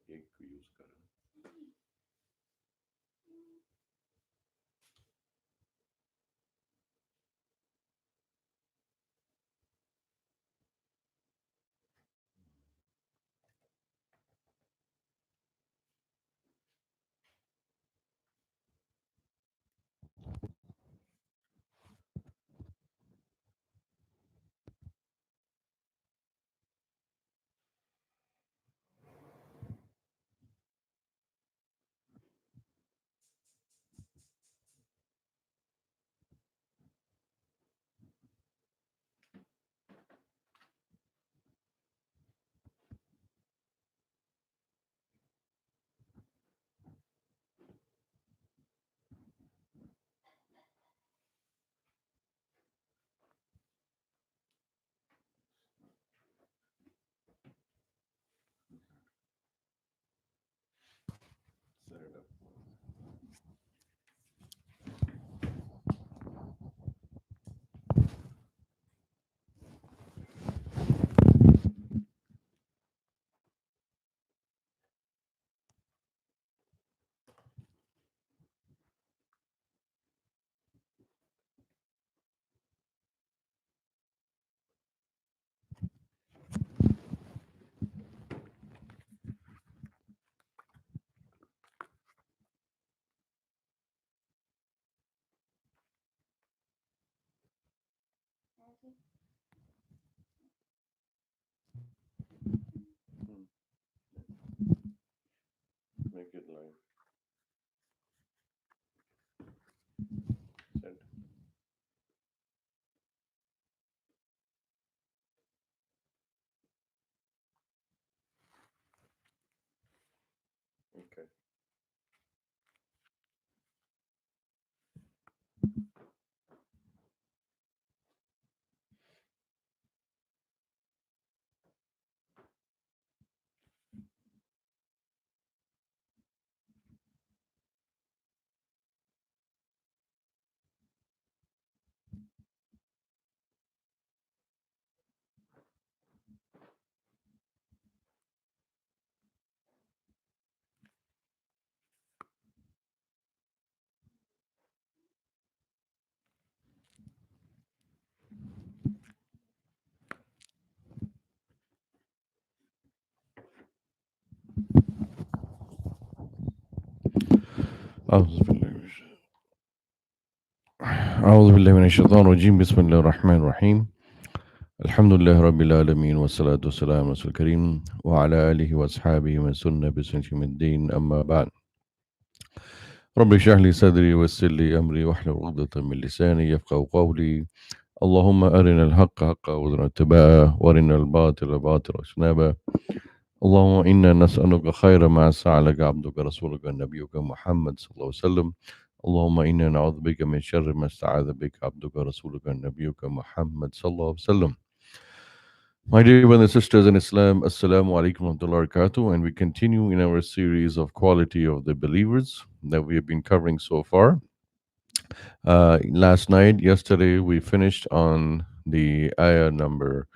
ایک کو یوز کریں. Set it up. Make it live. Send. Okay. أعوذ بالله من الشيطان الرجيم. بسم الله الرحمن الرحيم. الحمد لله رب العالمين والصلاة والسلام على رسول الكريم وعلى آله وأصحابه ومن سن بسنة من الدين. أما بعد، رب اشرح لي صدري ويسر لي أمري واحلل عقدة من لساني يفقهوا قولي. اللهم أرنا الحق حقا وارزقنا اتباعه وأرنا الباطل باطلا واجتنابه. اللهم إنا نسألك خير ما سألك عبدك رسولك نبيك محمد صلى الله عليه وسلم. اللهم إنا نعوذ بك من شر ما استعاذ بك عبدك رسولك نبيك محمد صلى الله عليه وسلم. My dear brothers and sisters in Islam, Assalamu alaikum wa rahmatullahi wa barakatuh, and we continue in our series of quality of the believers that we have been covering so far. Yesterday, we finished on the ayah number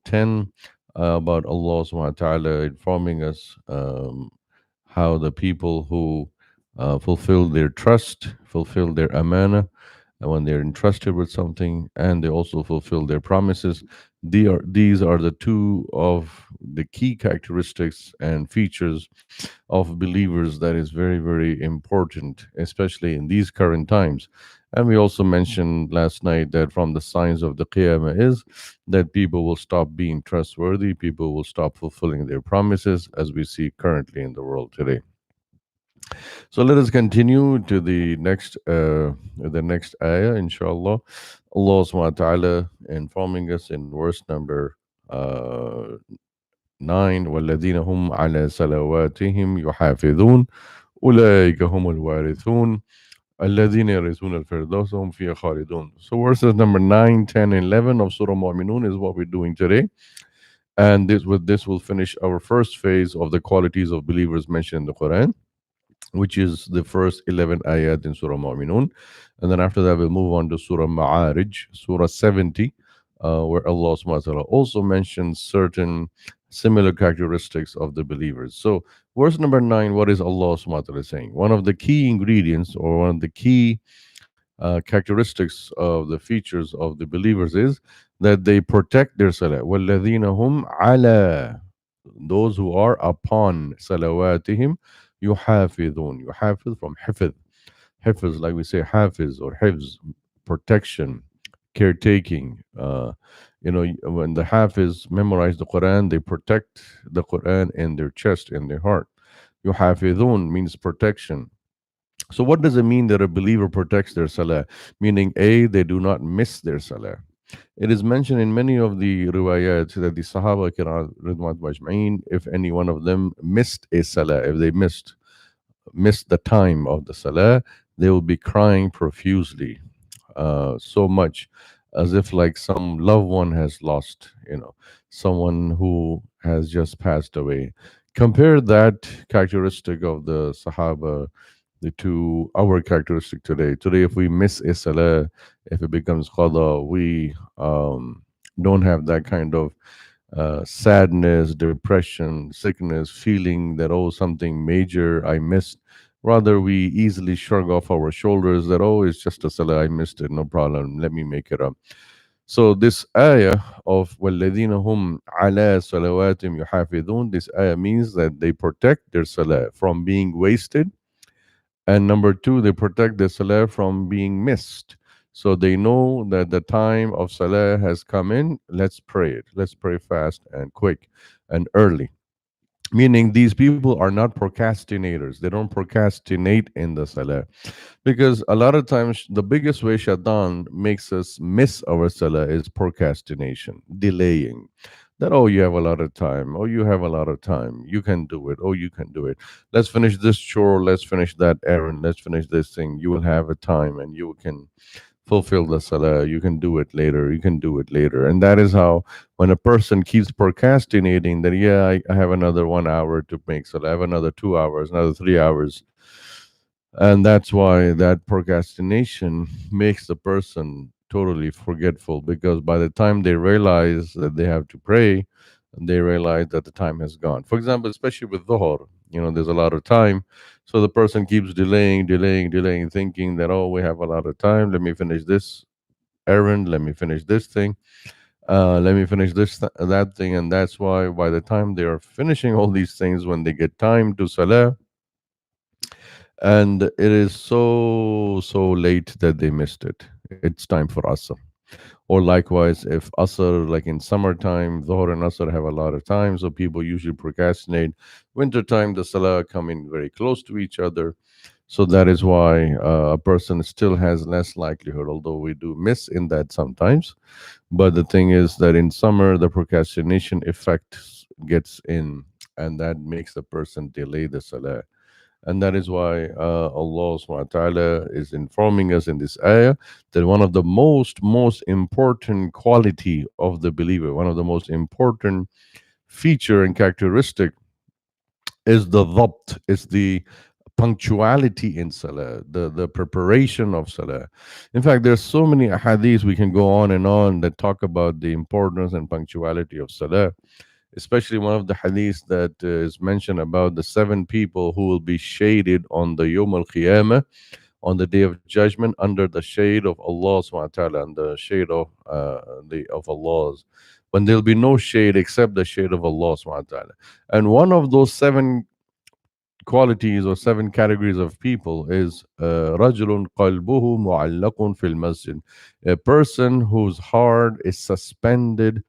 10 about Allah subhanahu wa ta'ala informing us how the people who fulfill their trust, fulfill their amana, and when they're entrusted with something, and they also fulfill their promises. These are the two of the key characteristics and features of believers that is very, very important, especially in these current times. And we also mentioned last night that from the signs of the Qiyamah is that people will stop being trustworthy, people will stop fulfilling their promises, as we see currently in the world today. So let us continue to the next ayah, inshallah. Allah subhanahu wa ta'ala informing us in verse number 9, وَالَّذِينَ هُمْ عَلَى صَلَوَاتِهِمْ يُحَافِظُونَ أُولَٰئِكَ هُمُ الْوَارِثُونَ الَّذِينَ يَرِثُونَ الْفِرْدَوْسَ هُمْ فِيهَا خَالِدُونَ. So verses number 9, 10, and 11 of Surah Mu'minun is what we're doing today. And with this we'll finish our first phase of the qualities of believers mentioned in the Quran, which is the first 11 ayat in Surah Mu'minun. And then after that, we'll move on to Surah Ma'arij, Surah 70, where Allah subhanahu wa ta'ala also mentions certain similar characteristics of the believers. So, verse number 9, what is Allah subhanahu wa ta'ala saying? One of the key ingredients or one of the key characteristics of the features of the believers is that they protect their salah. وَالَّذِينَ هُمْ عَلَى, those who are upon salawatihim yuhafidun. Yuhafiz from hifz. Hifz, like we say, hafiz or hifz, protection, caretaking. When the hafiz memorize the Quran, they protect the Quran in their chest, in their heart. Yuhafidun means protection. So what does it mean that a believer protects their salah? Meaning, A, they do not miss their salah. It is mentioned in many of the riwayat that the Sahaba Kiram, Ridwan Ajma'in, if any one of them missed a salah, if they missed the time of the salah, they will be crying profusely, so much as if like some loved one has lost, someone who has just passed away. Compare that characteristic of the Sahaba to our characteristic today. Today, if we miss a salah, if it becomes qada, we don't have that kind of sadness, depression, sickness, feeling that, oh, something major I missed. Rather, we easily shrug off our shoulders that, oh, it's just a salah, I missed it, no problem, let me make it up. So this ayah of وَالَّذِينَ هُمْ عَلَى صَلَوَاتِهِمْ يُحَافِظُونَ, this ayah means that they protect their salah from being wasted, and number two, they protect the salah from being missed. So they know that the time of salah has come in. Let's pray it. Let's pray fast and quick and early. Meaning these people are not procrastinators. They don't procrastinate in the salah. Because a lot of times the biggest way shaitan makes us miss our salah is procrastination, delaying. That, oh, you have a lot of time. Oh, you have a lot of time. You can do it. Oh, you can do it. Let's finish this chore. Let's finish that errand. Let's finish this thing. You will have a time and you can fulfill the salah. You can do it later. You can do it later. And that is how, when a person keeps procrastinating, that, yeah, I have another 1 hour to make salah. I have another 2 hours, another 3 hours. And that's why that procrastination makes the person totally forgetful, because by the time they realize that they have to pray, they realize that the time has gone. For example, especially with dhuhr, there's a lot of time. So the person keeps delaying, thinking that, oh, we have a lot of time. Let me finish this errand. Let me finish this thing. Let me finish that thing. And that's why by the time they are finishing all these things, when they get time to salah, and it is so late that they missed it. It's time for Asr. Or likewise, if Asr, like in summertime, Dhuhr and Asr have a lot of time, so people usually procrastinate. Wintertime, the Salah come in very close to each other. So that is why a person still has less likelihood, although we do miss in that sometimes. But the thing is that in summer, the procrastination effect gets in, and that makes the person delay the Salah. And that is why Allah subhanahu wa ta'ala is informing us in this ayah that one of the most important quality of the believer, one of the most important feature and characteristic is the dhabt, is the punctuality in salah, the preparation of salah. In fact, there's so many hadiths we can go on and on that talk about the importance and punctuality of salah. Especially one of the hadiths that is mentioned about the 7 people who will be shaded on the Yawm al-Qiyamah, on the day of judgment, under the shade of Allah subhanahu wa ta'ala, and the shade of Allah's, when there'll be no shade except the shade of Allah subhanahu wa ta'ala. And one of those 7 qualities or 7 categories of people is rajulun qalbuhu mu'allaqun fil masjid, a person whose heart is suspended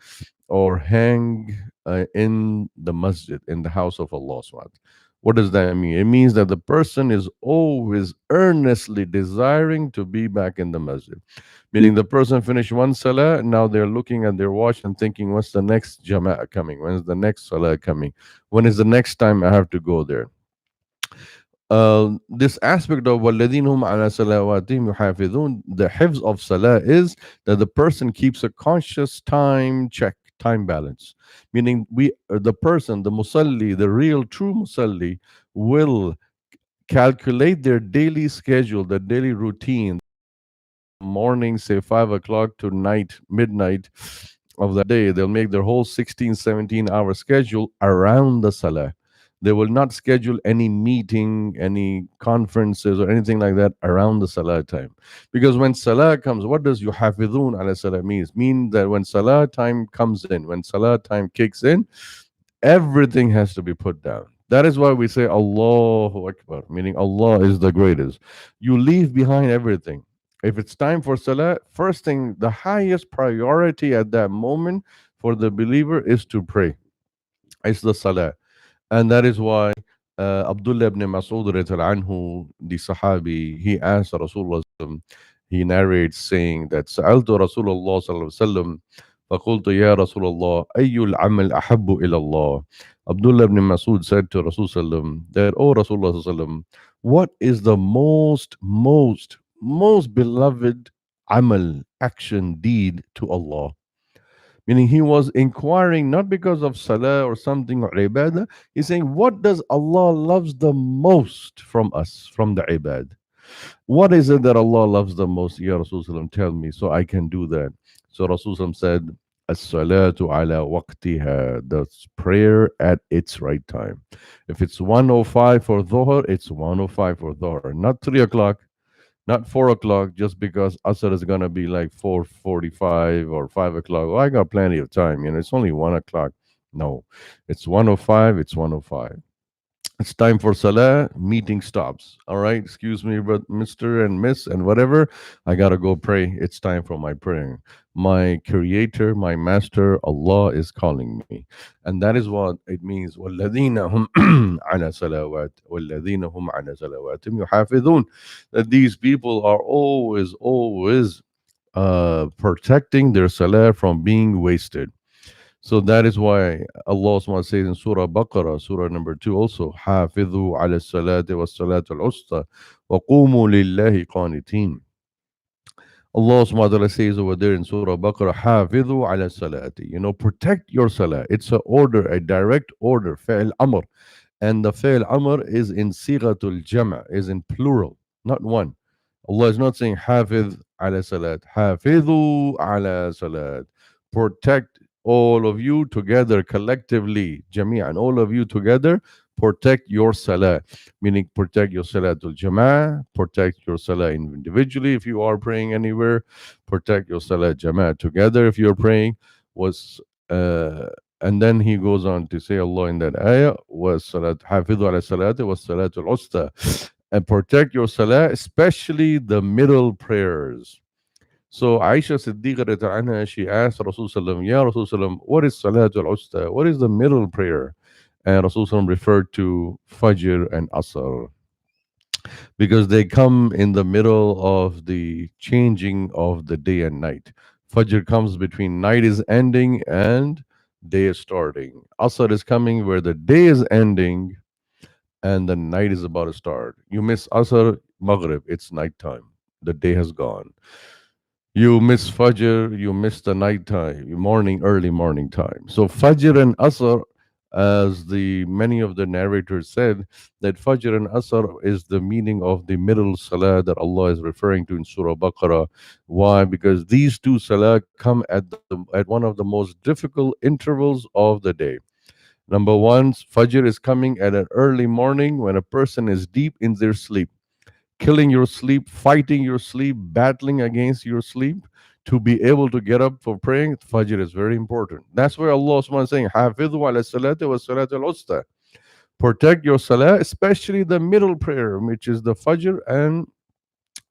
or hang in the masjid, in the house of Allah. What does that mean? It means that the person is always earnestly desiring to be back in the masjid. Meaning the person finished one salah, now they're looking at their watch and thinking, what's the next jama'ah coming? When is the next salah coming? When is the next time I have to go there? This aspect of وَالَّذِينَ هُمْ عَلَى صَلَوَاتِهِمْ يُحَافِظُونَ, the hifz of salah is that the person keeps a conscious time check, time balance. Meaning the person, the musalli, the real true musalli, will calculate their daily schedule, their daily routine, morning, say 5 o'clock to night, midnight. of that day, they'll make their whole 16, 17-hour schedule around the salah. They will not schedule any meeting, any conferences, or anything like that around the salah time. Because when salah comes, what does yuhafidhun ala salah means? Mean that when salah time comes in, when salah time kicks in, everything has to be put down. That is why we say Allahu Akbar, meaning Allah is the greatest. You leave behind everything. If it's time for salah, first thing, the highest priority at that moment for the believer is to pray. It's the salah. And that is why Abdullah ibn Mas'ud radiallahu anhu, the Sahabi, he asked Rasulullah, he narrates saying that Sa'altu Rasulullah sallallahu alaihi wasallam, فقلت يا رسول الله أي العمل أحب إلى الله. Abdullah ibn Mas'ud said to Rasul sallam that, oh Rasulullah sallam, what is the most beloved amal, action, deed to Allah? Meaning he was inquiring not because of salah or something or ibadah. He's saying, what does Allah loves the most from us, from the ibad? What is it that Allah loves the most? Ya Rasulullah, tell me so I can do that. So Rasulullah said, as-salatu ala waqtiha, the prayer at its right time. If it's 1:05 for dhuhr, it's 1:05 for dhuhr, not 3 o'clock, not 4 o'clock, just because Asr is going to be like 4:45 or 5 o'clock. Well, I got plenty of time. It's only 1 o'clock. No, it's 1:05, it's 1:05. It's time for salah, meeting stops. All right, excuse me, but Mr. and Miss and whatever, I got to go pray. It's time for my praying. My creator, my master, Allah is calling me. And that is what it means. وَالَّذِينَ هُمْ عَلَى صَلَوَاتِ وَالَّذِينَ هُمْ عَلَى صَلَوَاتِهِمْ يُحَافِظُونَ. That these people are always protecting their salah from being wasted. So that is why Allah subhanahu wa ta'ala says in Surah Baqarah, Surah number 2 also, حافظوا على الصلاة والصلاة الوسطى وقوموا لله قانتين. Allah subhanahu wa ta'ala says over there in Surah Baqarah, حافظوا على الصلاة. Protect your salah. It's an order, a direct order, فعل أمر. And the فعل أمر is in صيغة الجمع, is in plural, not one. Allah is not saying حافظ على الصلاة, حافظوا على الصلاة. Protect all of you together collectively, jami'an, all of you together, protect your salah, meaning protect your salah to jama'ah, protect your salah individually if you are praying anywhere, protect your salah jama'ah together if you're praying. And then he goes on to say, Allah in that ayah, was salat hafidhu ala salati was salatul usta, and protect your salah, especially the middle prayers. So Aisha Siddiqa radiallahu anha, she asked Rasulullah, Ya Rasulullah, what is Salatul Usta? What is the middle prayer? And Rasulullah referred to Fajr and Asr, because they come in the middle of the changing of the day and night. Fajr comes between night is ending and day is starting. Asr is coming where the day is ending and the night is about to start. You miss Asr, Maghrib, it's nighttime. The day has gone. You miss Fajr, you miss the night time, early morning time. So Fajr and Asr, as many of the narrators said, that Fajr and Asr is the meaning of the middle salah that Allah is referring to in Surah Baqarah. Why? Because these two salah come at one of the most difficult intervals of the day. Number one, Fajr is coming at an early morning when a person is deep in their sleep, killing your sleep, fighting your sleep, battling against your sleep to be able to get up for praying. Fajr is very important. That's where Allah subhanahu is saying, Hafidhu ala salati wa salati al-usta. Protect your salah, especially the middle prayer, which is the Fajr and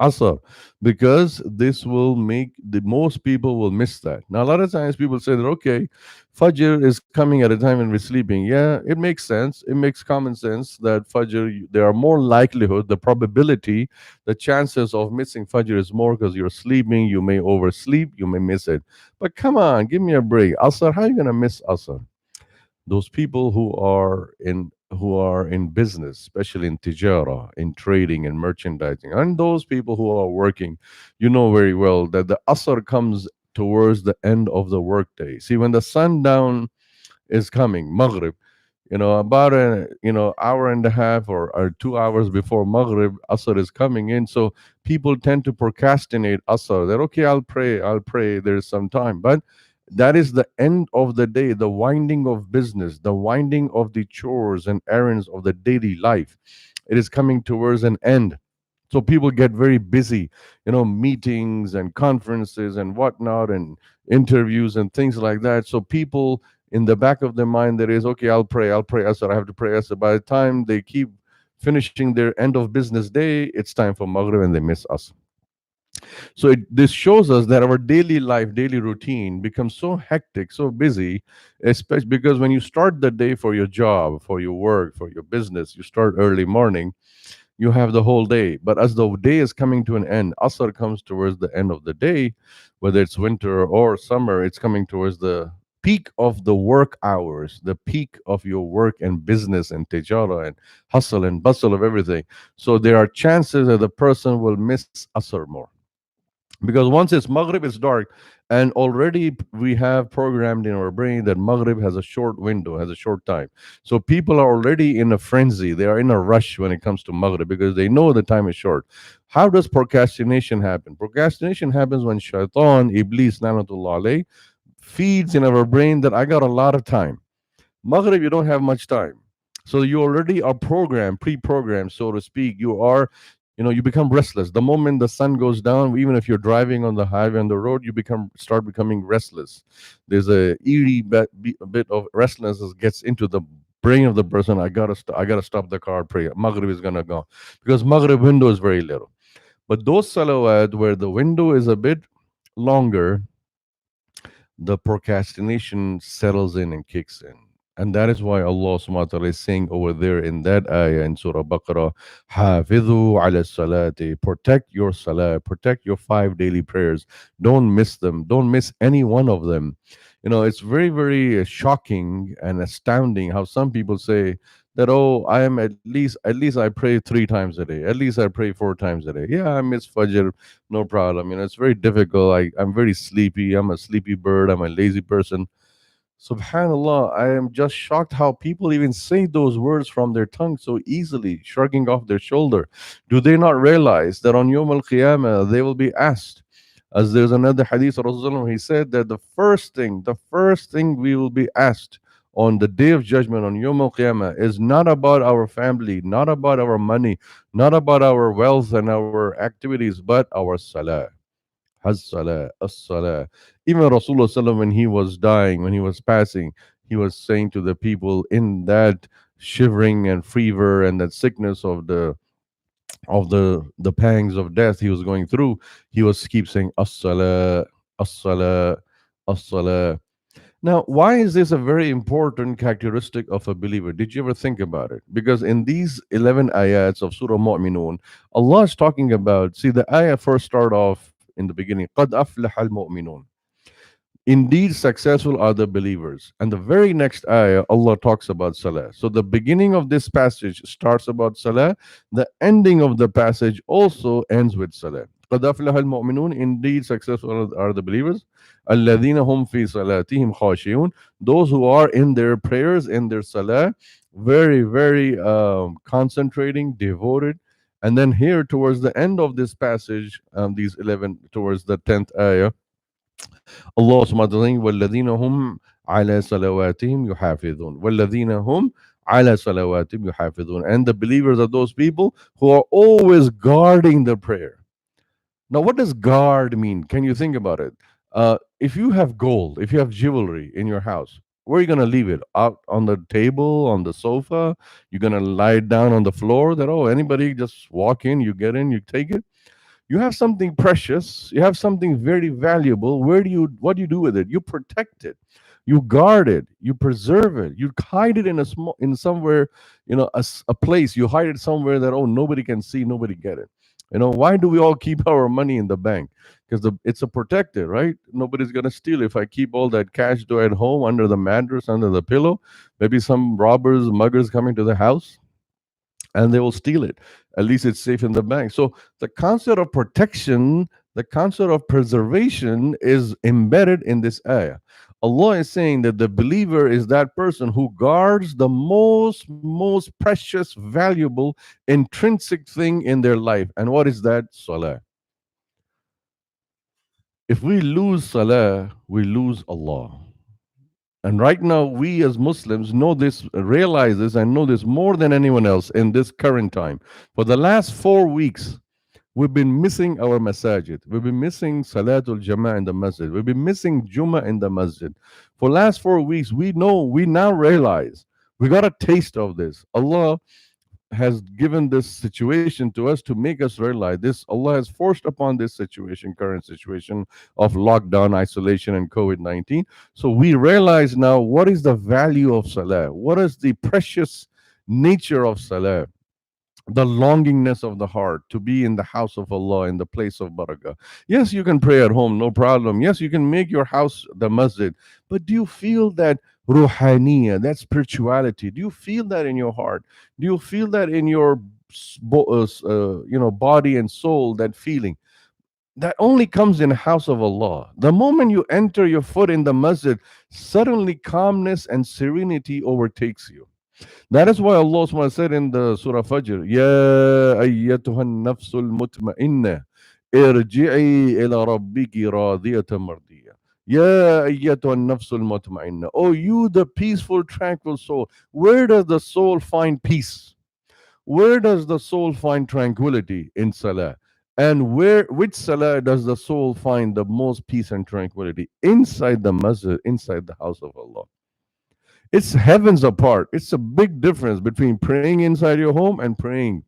Asr, because this will make most people will miss that. Now, a lot of times people say that, okay, Fajr is coming at a time when we're sleeping. Yeah, it makes sense. It makes common sense that Fajr, there are more likelihood, the probability, the chances of missing Fajr is more because you're sleeping, you may oversleep, you may miss it. But come on, give me a break. Asr, how are you going to miss Asr? Those people who are in business, especially in tijara, in trading and merchandising, and those people who are working, you know very well that the Asr comes towards the end of the workday. See, when the sundown is coming, Maghrib, about hour and a half or 2 hours before Maghrib, Asr is coming in. So people tend to procrastinate Asr. That, okay, I'll pray, there's some time. But That is the end of the day, the winding of business, the winding of the chores and errands of the daily life. It is coming towards an end. So people get very busy, meetings and conferences and whatnot and interviews and things like that. So people, in the back of their mind, there is, okay, I'll pray Asr, I have to pray Asr. By the time they keep finishing their end of business day, it's time for Maghrib and they miss us. So this shows us that our daily life, daily routine becomes so hectic, so busy, especially because when you start the day for your job, for your work, for your business, you start early morning, you have the whole day. But as the day is coming to an end, Asr comes towards the end of the day, whether it's winter or summer, it's coming towards the peak of the work hours, the peak of your work and business and tijara and hustle and bustle of everything. So there are chances that the person will miss Asr more, because once it's Maghrib, it's dark, and already we have programmed in our brain that Maghrib has a short window, has a short time. So people are already in a frenzy, they are in a rush when it comes to Maghrib because they know the time is short. How does procrastination happen? Procrastination happens when shaitan, iblis lanatullah alayh, feeds in our brain that I got a lot of time. Maghrib, you don't have much time. So you already are programmed, pre-programmed, so to speak. You become restless. The moment the sun goes down, even if you're driving on the highway on the road, start becoming restless. There's a eerie bit of restlessness that gets into the brain of the person. I gotta stop the car, pray. Maghrib is gonna go. Because Maghrib window is very little. But those salawat where the window is a bit longer, the procrastination settles in and kicks in. And that is why Allah subhanahu wa ta'ala is saying over there in that ayah in Surah Baqarah, Hafidhu ala salati, protect your salah, protect your 5 daily prayers. Don't miss them. Don't miss any one of them. It's very, very shocking and astounding how some people say that, oh, I am at least I pray 3 times a day. At least I pray 4 times a day. Yeah, I miss Fajr, no problem. It's very difficult. I'm very sleepy. I'm a sleepy bird. I'm a lazy person. Subhanallah, I am just shocked how people even say those words from their tongue so easily, shrugging off their shoulder. Do they not realize that on Yawm al Qiyamah they will be asked? As there's another hadith of Rasulullah, he said that the first thing we will be asked on the day of judgment on Yawm al Qiyamah is not about our family, not about our money, not about our wealth and our activities, but our salah. Has salah, as salah. Even Rasulullah sallam, when he was dying, when he was passing, he was saying to the people in that shivering and fever and that sickness of the pangs of death he was going through, he was keep saying as salah, as salah, as salah. Now, why is this a very important characteristic of a believer? Did you ever think about it? Because in these 11 ayats of Surah Mu'minun, Allah is talking about, see, the ayah first start off in the beginning, قَدْ أَفْلَحَ الْمُؤْمِنُونَ. Indeed, successful are the believers. And the very next ayah, Allah talks about salah. So the beginning of this passage starts about salah. The ending of the passage also ends with salah. قَدْ أَفْلَحَ الْمُؤْمِنُونَ. Indeed, successful are the believers. الَّذِينَ هُمْ فِي صَلَاتِهِمْ خَاشِعُونَ. Those who are in their prayers, in their salah, very, very concentrating, devoted. And then here, towards the end of this passage, these 11, towards the 10th ayah, Allah subhanahu wa ta'ala saying, وَالَّذِينَ هُمْ عَلَى صَلَوَاتِهِمْ يُحَافِظُونَ وَالَّذِينَ هُمْ عَلَى صَلَوَاتِهِمْ يُحَافِظُونَ. And the believers are those people who are always guarding the prayer. Now, what does guard mean? Can you think about it? If you have gold, if you have jewelry in your house, where are you going to leave it? Out on the table, on the sofa? You're going to lie it down on the floor that, oh, anybody just walk in, you get in, you take it? You have something precious, you have something very valuable. What do you do with it? You protect it, you guard it, you preserve it, you hide it in in somewhere, a place. You hide it somewhere that, oh, nobody can see, nobody get it. Why do we all keep our money in the bank? Because it's a protected, right? Nobody's gonna steal. If I keep all that cash at home, under the mattress, under the pillow, maybe some robbers, muggers coming to the house and they will steal it. At least it's safe in the bank. So the concept of protection, the concept of preservation is embedded in this ayah. Allah is saying that the believer is that person who guards the most precious, valuable, intrinsic thing in their life. And what is that? Salah. If we lose salah, we lose Allah. And right now, we as Muslims know this, realize this, and know this more than anyone else in this current time. For the last 4 weeks, we've been missing our masajid. We've been missing Salatul Jama'ah in the masjid. We've been missing Jummah in the masjid. For the last 4 weeks, we now realize we got a taste of this. Allah has given this situation to us to make us realize this. Allah has forced upon this situation, current situation of lockdown, isolation, and COVID-19. So we realize now what is the value of salah, what is the precious nature of salah, the longingness of the heart to be in the house of Allah, in the place of barakah. Yes, you can pray at home, no problem. Yes, you can make your house the masjid. But do you feel that ruhaniya, that spirituality? Do you feel that in your heart? Do you feel that in your body and soul, that feeling? That only comes in the house of Allah. The moment you enter your foot in the masjid, suddenly calmness and serenity overtakes you. That is why Allah subhanahu wa ta'ala said in the Surah Fajr, Ya ayyatuhan nafsul mutma'inna, irji'i ila rabbiki radiyatan mardiya. Ya ayyatuhan nafsul mutma'inna. Oh, you the peaceful, tranquil soul. Where does the soul find peace? Where does the soul find tranquility? In salah. And which salah does the soul find the most peace and tranquility? Inside the masjid, inside the house of Allah. It's heavens apart. It's a big difference between praying inside your home and praying.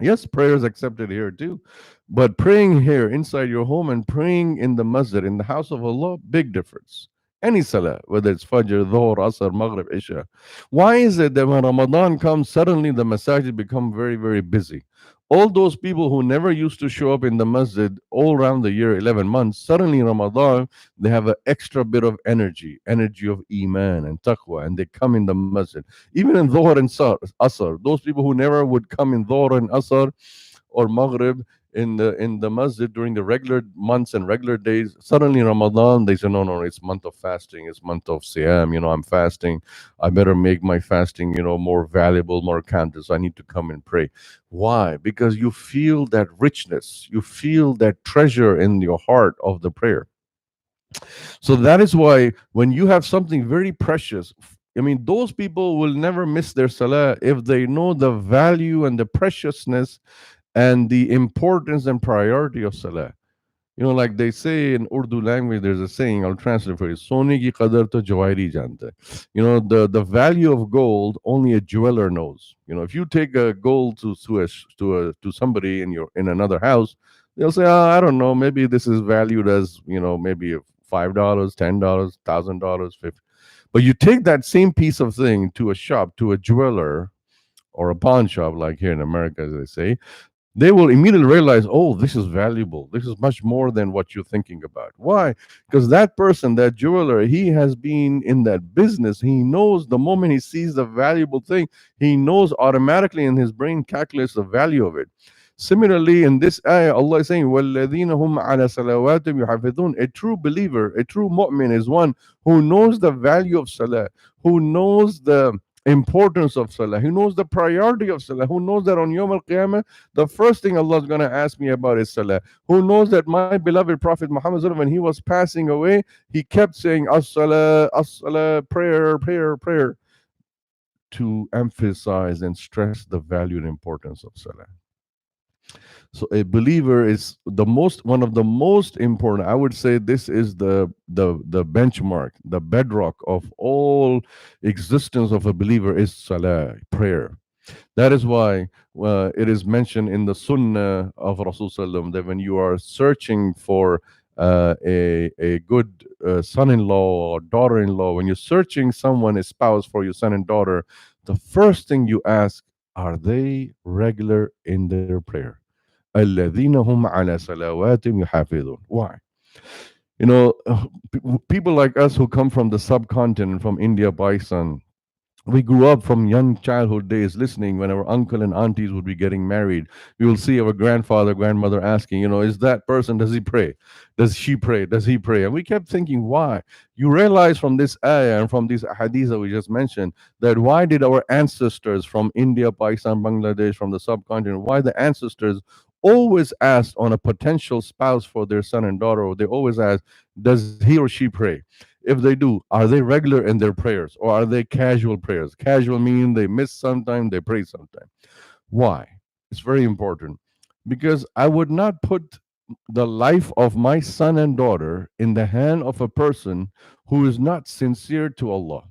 Yes, prayer is accepted here too. But praying here inside your home and praying in the masjid, in the house of Allah, big difference. Any salah, whether it's Fajr, Dhuhr, Asr, Maghrib, Isha. Why is it that when Ramadan comes, suddenly the masajid become very, very busy? All those people who never used to show up in the masjid all around the year, 11 months, suddenly in Ramadan, they have an extra bit of energy of Iman and Taqwa, and they come in the masjid. Even in Dhuhr and Asr, those people who never would come in Dhuhr and Asr or Maghrib in the masjid during the regular months and regular days, suddenly in Ramadan they say, no, it's month of fasting, it's month of Siyam, I'm fasting, I better make my fasting more valuable, more counted, so I need to come and pray. Why? Because you feel that richness, you feel that treasure in your heart of the prayer. So that is why when you have something very precious, I mean, those people will never miss their salah if they know the value and the preciousness and the importance and priority of salah. Like they say in Urdu language, there's a saying, I'll translate for you, Sone ki qadar to jawahiri janta. The value of gold, only a jeweler knows. If you take a gold to somebody in another house, they'll say, I don't know, maybe this is valued as, maybe $5, $10, $1,000, 50. But you take that same piece of thing to a shop, to a jeweler or a pawn shop, like here in America, as they say, they will immediately realize, oh, this is valuable. This is much more than what you're thinking about. Why? Because that person, that jeweler, he has been in that business. He knows the moment he sees the valuable thing, he knows automatically in his brain, calculates the value of it. Similarly, in this ayah, Allah is saying, وَالَّذِينَ هُمْ عَلَى صَلَوَاتِهِمْ يُحَافِظُونَ. A true believer, a true mu'min is one who knows the value of salah, who knows the importance of salah, who knows the priority of salah, who knows that on Yawm al-Qiyamah, the first thing Allah is going to ask me about is salah, who knows that my beloved Prophet Muhammad, when he was passing away, he kept saying, as-salah, as-salah, prayer, prayer, prayer, to emphasize and stress the value and importance of salah. So a believer is one of the most important. I would say this is the benchmark, the bedrock of all existence of a believer is salah, prayer. That is why it is mentioned in the Sunnah of Rasulullah that when you are searching for a good son-in-law or daughter-in-law, when you're searching someone, a spouse for your son and daughter, the first thing you ask, are they regular in their prayer? الذين هم على صلواتهم يحافظون. Why? People like us who come from the subcontinent, from India, Pakistan, we grew up from young childhood days listening when our uncle and aunties would be getting married. We will see our grandfather, grandmother asking, is that person, does he pray? Does she pray? Does he pray? And we kept thinking, why? You realize from this ayah and from these hadiths that we just mentioned, that why did our ancestors from India, Pakistan, Bangladesh, from the subcontinent, why the ancestors always ask on a potential spouse for their son and daughter, or they always ask, does he or she pray? If they do, are they regular in their prayers, or are they casual prayers? Casual meaning they miss sometime, they pray sometime. Why? It's very important, because I would not put the life of my son and daughter in the hand of a person who is not sincere to Allah.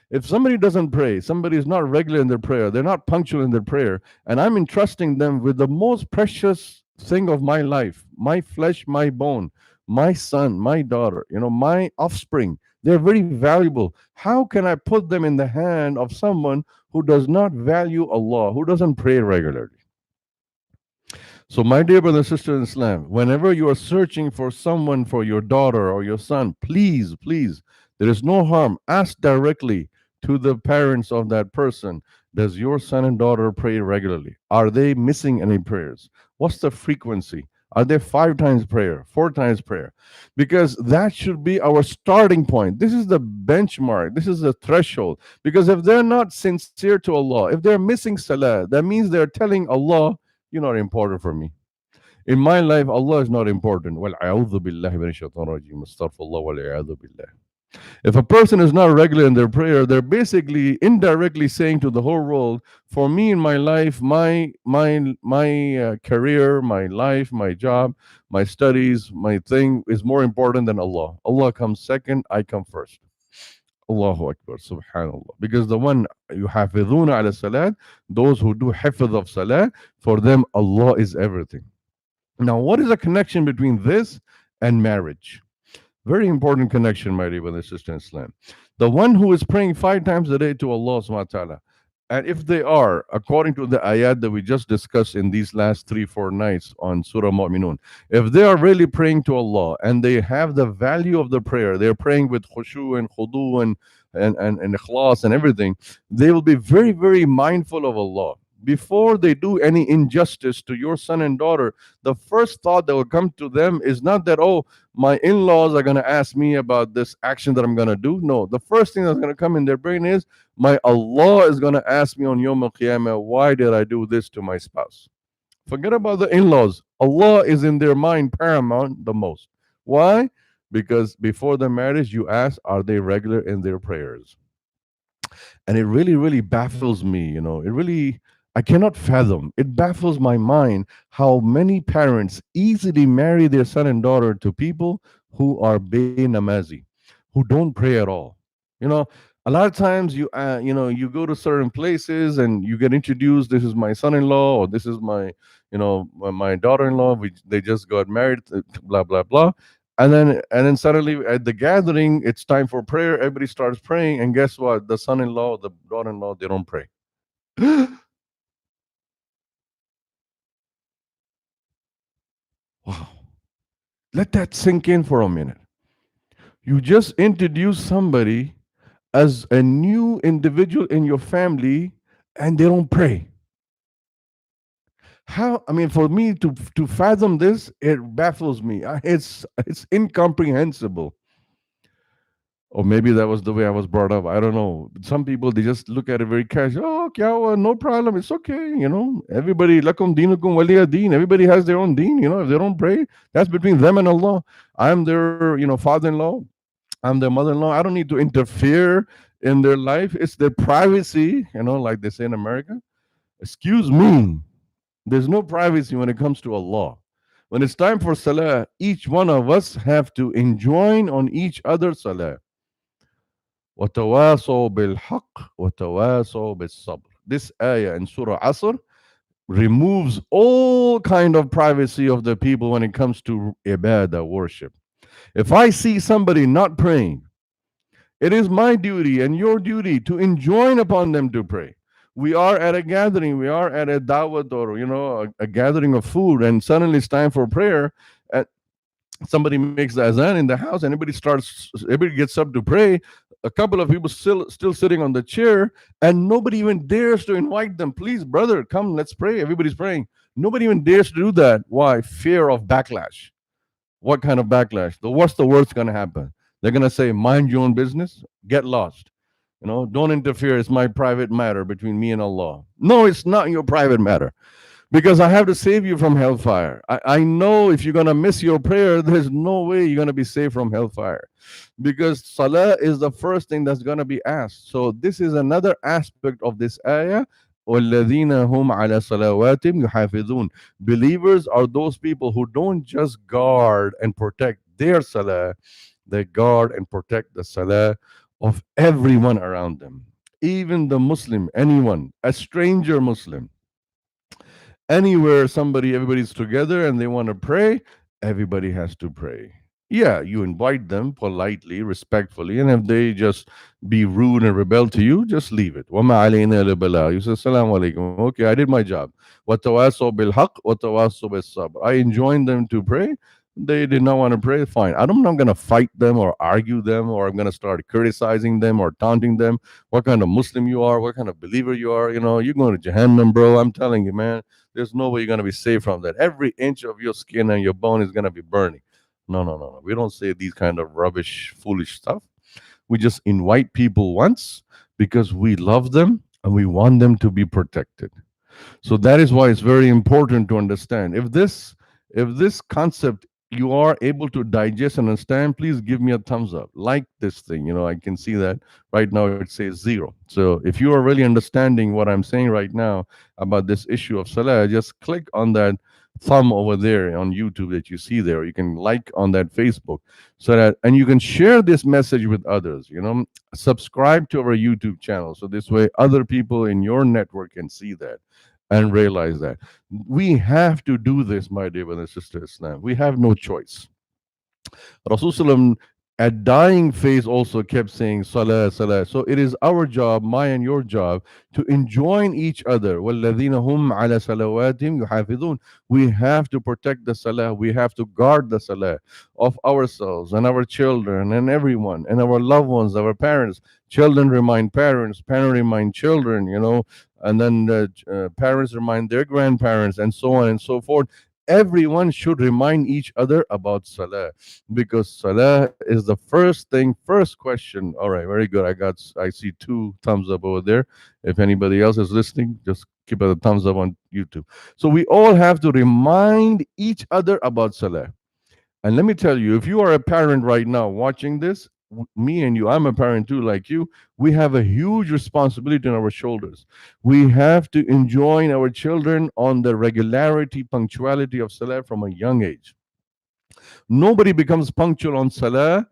If somebody doesn't pray, somebody is not regular in their prayer, they're not punctual in their prayer, and I'm entrusting them with the most precious thing of my life, my flesh, my bone, my son, my daughter, my offspring, they're very valuable. How can I put them in the hand of someone who does not value Allah, who doesn't pray regularly? So, my dear brother and sister in Islam, whenever you are searching for someone for your daughter or your son, please, please, there is no harm. Ask directly to the parents of that person. Does your son and daughter pray regularly? Are they missing any prayers? What's the frequency? Are they 5 times prayer, 4 times prayer? Because that should be our starting point. This is the benchmark. This is the threshold. Because if they're not sincere to Allah, if they're missing salah, that means they're telling Allah, you're not important for me. In my life, Allah is not important. Well, a'udhu billahi min shaitan rajim. Astaghfirullah wal a'udhu billah. If a person is not regular in their prayer, they're basically indirectly saying to the whole world, for me in my life, my career, my life, my job, my studies, my thing is more important than Allah. Allah comes second, I come first. Allahu Akbar, subhanallah. Because the one yuhafidhuna ala salat, those who do hifz of salah, for them Allah is everything. Now, what is the connection between this and marriage? Very important connection, my dear brother and sister in Islam. The one who is praying 5 times a day to Allah subhanahu wa ta'ala, and if they are, according to the ayat that we just discussed in these last 3-4 nights on Surah Mu'minun, if they are really praying to Allah and they have the value of the prayer, they're praying with khushu and khudu and ikhlas and everything, they will be very, very mindful of Allah. Before they do any injustice to your son and daughter, the first thought that will come to them is not that, oh, my in laws are going to ask me about this action that I'm going to do. No, the first thing that's going to come in their brain is, my Allah is going to ask me on Yawm al Qiyamah, why did I do this to my spouse? Forget about the in laws. Allah is in their mind paramount the most. Why? Because before the marriage, you ask, are they regular in their prayers? And it really, really baffles me. I cannot fathom. It baffles my mind how many parents easily marry their son and daughter to people who are namazi, who don't pray at all. You know, a lot of times you go to certain places and you get introduced. This is my son-in-law, or this is my daughter-in-law. They just got married. Blah blah blah. And then suddenly at the gathering, it's time for prayer. Everybody starts praying, and guess what? The son-in-law, the daughter-in-law, they don't pray. Wow. Let that sink in for a minute. You just introduce somebody as a new individual in your family and they don't pray. How? I mean, for me to fathom this, it baffles me. It's incomprehensible. Or maybe that was the way I was brought up. I don't know. Some people, they just look at it very casual. Oh, kya hua? No problem. It's okay. Everybody, lakum dinukum waliya deen. Everybody has their own deen. If they don't pray, that's between them and Allah. I'm their, father-in-law. I'm their mother-in-law. I don't need to interfere in their life. It's their privacy, like they say in America. Excuse me. There's no privacy when it comes to Allah. When it's time for salah, each one of us have to enjoin on each other salah. وَتَوَاصَوْا بِالْحَقِّ وَتَوَاصَوْا بِالصَّبْرِ. This ayah in Surah Asr removes all kind of privacy of the people when it comes to ibadah, worship. If I see somebody not praying, it is my duty and your duty to enjoin upon them to pray. We are at a gathering, we are at a dawat, or a gathering of food, and suddenly it's time for prayer. And somebody makes the azan in the house, and everybody gets up to pray. A couple of people still sitting on the chair, and nobody even dares to invite them. Please, brother, come, let's pray. Everybody's praying. Nobody even dares to do that. Why? Fear of backlash. What kind of backlash? What's the worst going to happen? They're going to say, mind your own business, get lost. Don't interfere. It's my private matter between me and Allah. No, it's not your private matter. because I have to save you from hellfire. I know if you're going to miss your prayer, there's no way you're going to be saved from hellfire, because salah is the first thing that's going to be asked. So this is another aspect of this ayah. وَالَّذِينَ هُمْ عَلَى صَلَوَاتِهِمْ يُحَافِظُونَ. Believers are those people who don't just guard and protect their salah, they guard and protect the salah of everyone around them, even the Muslim, anyone, a stranger Muslim. Anywhere somebody, everybody's together and they want to pray, everybody has to pray. Yeah, you invite them politely, respectfully, and if they just be rude and rebel to you, just leave it. وَمَا عَلَيْنَا إِلَّا الْبَلَاغُ. You say, Assalamu alaikum. Okay, I did my job. وَتَوَاصَوْا بِالْحَقِّ وَتَوَاصَوْا بِالصَّبْرِ. I enjoined them to pray. They did not want to pray. Fine. I'm not going to fight them or argue them, or I'm going to start criticizing them or taunting them. What kind of Muslim you are, what kind of believer you are. You're going to Jahannam, bro. I'm telling you, man. There's no way you're going to be saved from that. Every inch of your skin and your bone is going to be burning. No, no, no, no. We don't say these kind of rubbish, foolish stuff. We just invite people once because we love them and we want them to be protected. So that is why it's very important to understand. If this concept you are able to digest and understand, please give me a thumbs up. Like this thing. I can see that right now it says 0. So if you are really understanding what I'm saying right now about this issue of salah, just click on that thumb over there on YouTube that you see there. You can like on that Facebook, so that, and you can share this message with others. Subscribe to our YouTube channel, so this way other people in your network can see that and realize that. We have to do this, my dear brother and sister Islam. We have no choice. Rasulullah at dying phase also kept saying salah, salah. So it is our job, my and your job, to enjoin each other. وَالَّذِينَ هُمْ عَلَى صَلَوَاتِهِمْ يُحَافِظُونَ. We have to protect the salah. We have to guard the salah of ourselves and our children and everyone and our loved ones, our parents. Children remind parents, parents remind children, and then parents remind their grandparents, and so on and so forth. Everyone should remind each other about salah, because salah is the first thing, first question. All right, very good. I see 2 thumbs up over there. If anybody else is listening, just keep a thumbs up on YouTube. So we all have to remind each other about salah. And let me tell you, if you are a parent right now watching this, me and you, I'm a parent too, like you, we have a huge responsibility on our shoulders. We have to enjoin our children on the regularity, punctuality of salah from a young age. Nobody becomes punctual on salah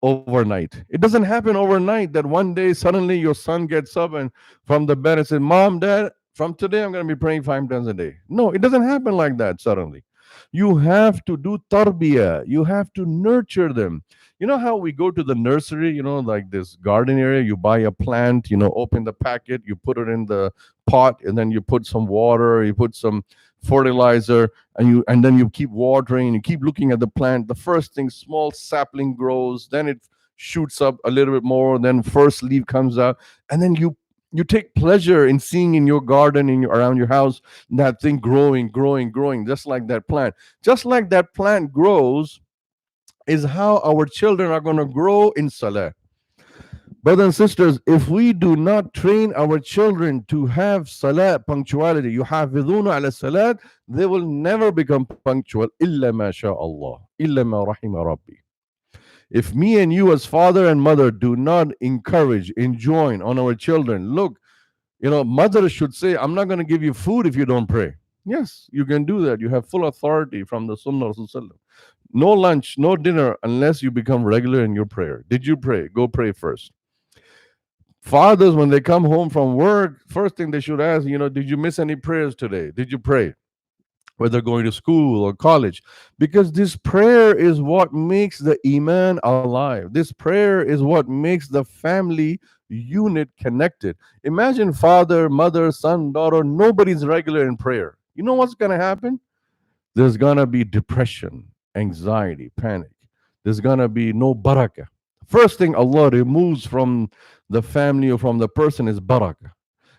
overnight. It doesn't happen overnight that one day suddenly your son gets up and from the bed and says, Mom, Dad, from today I'm going to be praying 5 times a day. No, it doesn't happen like that suddenly. You have to do tarbiyah. You have to nurture them. You know how we go to the nursery, like this garden area, you buy a plant, open the packet, you put it in the pot, and then you put some water, you put some fertilizer, and then you keep watering, you keep looking at the plant. The first thing, small sapling grows, then it shoots up a little bit more, then first leaf comes out, and then you take pleasure in seeing in your garden, around your house, that thing growing, growing, growing, just like that plant. Just like that plant grows is how our children are going to grow in salah. Brothers and sisters, if we do not train our children to have salah punctuality, yuhafidhuna ala salat, they will never become punctual. Illa ma sha Allah, illa ma rahima Rabbi. If me and you as father and mother do not encourage, enjoin on our children, look, mother should say, I'm not going to give you food if you don't pray. Yes, you can do that. You have full authority from the Sunnah of Rasulullah. No lunch, no dinner unless you become regular in your prayer. Did you pray? Go pray first. Fathers, when they come home from work, first thing they should ask, did you miss any prayers today? Did you pray? Whether going to school or college, because this prayer is what makes the iman alive. This prayer is what makes the family unit connected. Imagine father, mother, son, daughter, nobody's regular in prayer. You know what's going to happen? There's going to be depression, anxiety, panic. There's going to be no barakah. First thing Allah removes from the family or from the person is barakah.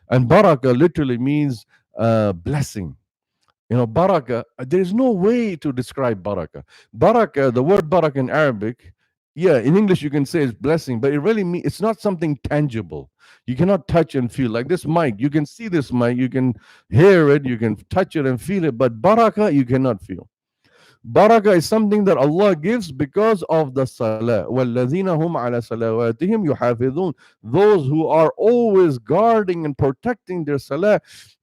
And barakah literally means blessing. Barakah, there is no way to describe barakah. Barakah, the word barakah in Arabic Yeah, in English you can say it's blessing, but it really means it's not something tangible. You cannot touch and feel. Like this mic, you can see this mic, you can hear it, you can touch it and feel it, but barakah you cannot feel. Barakah is something that Allah gives because of the salah. وَالَّذِينَ هُمْ عَلَى صَلَوَاتِهِمْ يُحَافِظُونَ. Those who are always guarding and protecting their salah.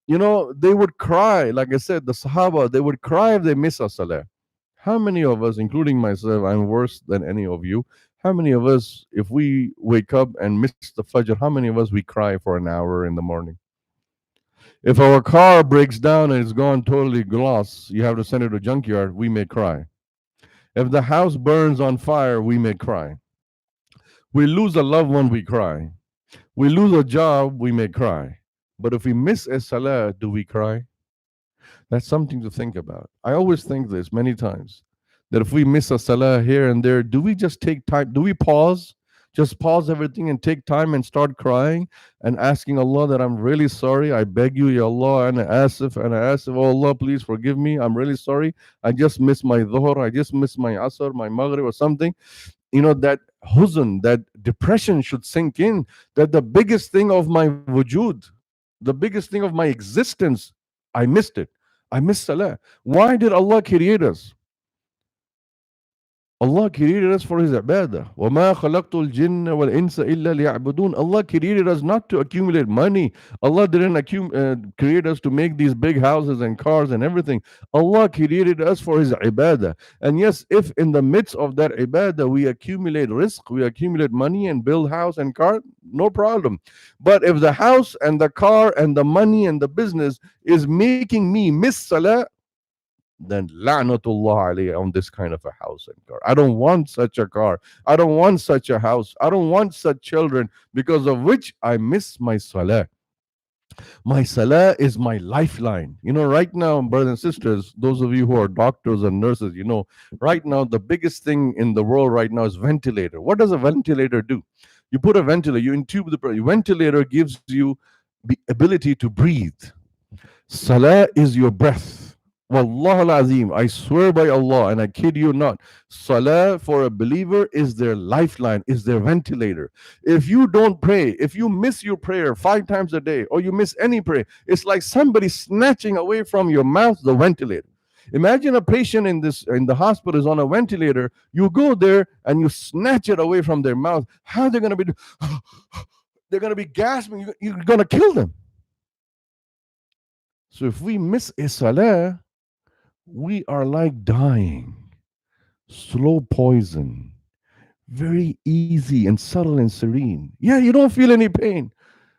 You know, they would cry. Like I said, the Sahaba, they would cry if they miss a salah. How many of us, including myself, I'm worse than any of you. How many of us, if we wake up and miss the Fajr, how many of us we cry for an hour in the morning? If our car breaks down and it's gone totally gloss, you have to send it to a junkyard, we may cry. If the house burns on fire, we may cry. We lose a loved one, we cry. We lose a job, we may cry. But if we miss a salah, do we cry? That's something to think about. I always think this many times that if we miss a salah here and there, do we just take time? Do we pause? Just pause everything and take time and start crying and asking Allah that I'm really sorry. I beg you, Ya Allah, and I asif, oh Allah, please forgive me. I'm really sorry. I just missed my dhuhr, I just missed my asr, my maghrib or something. You know, that huzn, that depression should sink in, that the biggest thing of my wujud, the biggest thing of my existence, I missed it. I missed salah. Why did Allah create us? Allah created us for His ibadah. وَمَا خَلَقْتُ الْجِنَّ وَالْإِنسَ إِلَّا لِيَعْبُدُونَ. Allah created us not to accumulate money. Allah didn't create us to make these big houses and cars and everything. Allah created us for His ibadah. And yes, if in the midst of that ibadah we accumulate rizq, we accumulate money and build house and car, no problem. But if the house and the car and the money and the business is making me miss salah, then la'natullah alayhi on this kind of a house and car. I don't want such a car. I don't want such a house. I don't want such children because of which I miss my salah. My salah is my lifeline. You know, right now, brothers and sisters, those of you who are doctors and nurses, you know, right now, the biggest thing in the world right now is ventilator. What does a ventilator do? You put a ventilator, you intube the ventilator gives you the ability to breathe. Salah is your breath. Wallah al-Azim, I swear by Allah, and I kid you not, salah for a believer is their lifeline, is their ventilator. If you don't pray, if you miss your prayer 5 times a day, or you miss any prayer, it's like somebody snatching away from your mouth the ventilator. Imagine a patient in the hospital is on a ventilator. You go there and you snatch it away from their mouth. How they're going to be? They're going to be gasping. You're going to kill them. So if we miss a salah, we are like dying, slow poison, very easy and subtle and serene. Yeah, you don't feel any pain.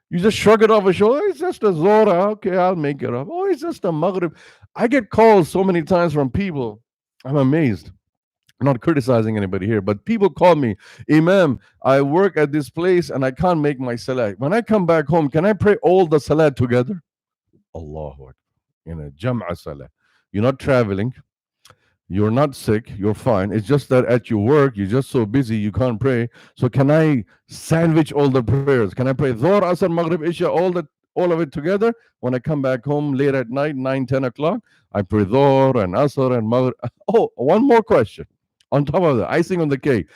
You just shrug it off your shoulder. It's just a Zora. Okay, I'll make it up. Oh, it's just a Maghrib. I get calls so many times from people. I'm amazed. I'm not criticizing anybody here, but people call me, Imam, I work at this place and I can't make my salah. When I come back home, can I pray all the salah together? Allahu Akbar. In a Jam'a salah. You're not traveling. You're not sick. You're fine. It's just that at your work, you're just so busy, you can't pray. So can I sandwich all the prayers? Can I pray Dhuhr, Asr, Maghrib, Isha, all of it together? When I come back home late at night, 9, 10 o'clock, I pray Dhuhr and Asr and Maghrib. Oh, one more question. On top of the icing on the cake.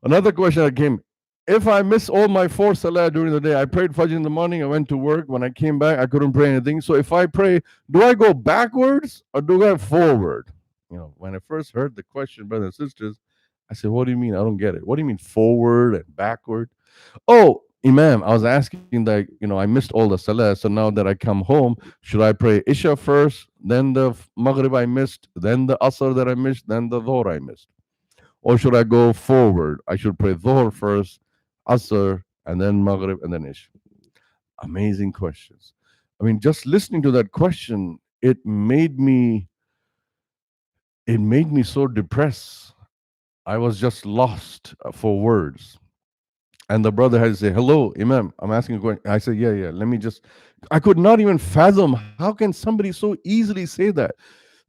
Another question that came. If I miss all my 4 salah during the day, I prayed Fajr in the morning, I went to work. When I came back, I couldn't pray anything. So if I pray, do I go backwards or do I go forward? You know, when I first heard the question, brothers and sisters, I said, what do you mean? I don't get it. What do you mean forward and backward? Oh, Imam, I was asking that, I missed all the salah. So now that I come home, should I pray Isha first, then the Maghrib I missed, then the Asr that I missed, then the Dhuhr I missed? Or should I go forward? I should pray Dhuhr first, Asr, and then Maghrib, and then Isha. Amazing questions. I mean, just listening to that question, it made me so depressed. I was just lost for words. And the brother had to say, hello, Imam, I'm asking a question. I said, yeah, let me just, I could not even fathom how can somebody so easily say that?